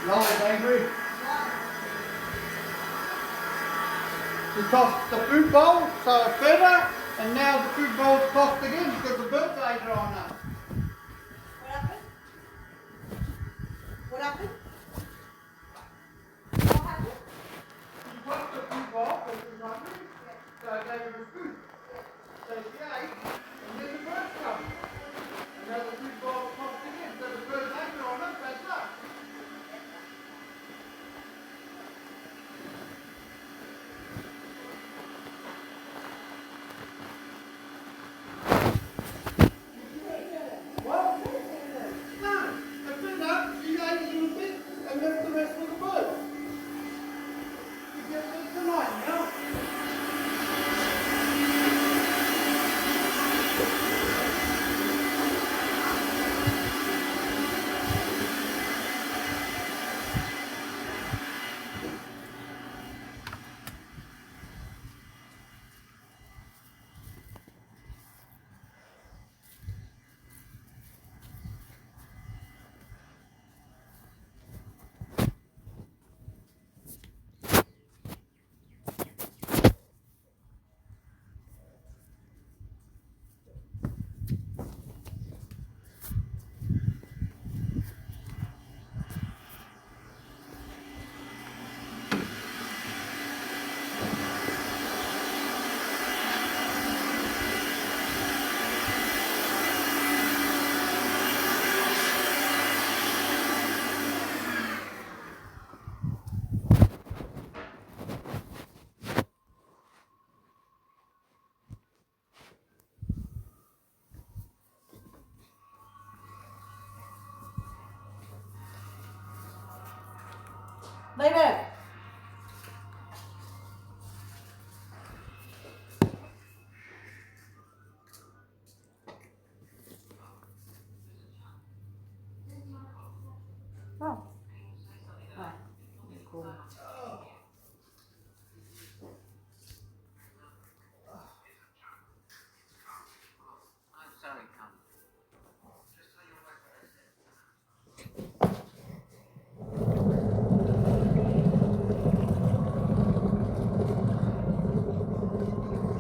Right, Avery. We tossed the food bowl, so it's better, and now the food bowl's tossed again because the birthdays are on us. What happened? What happened? She tossed the food bowl because she was hungry, so I gave her food. So she ate, and then the birds come. And now the food bowl's tossed again, so the birthdays are on us, that's us. What? No, I said that, she ate a little bit and left the rest for the birds. You get this tonight, now. Baby.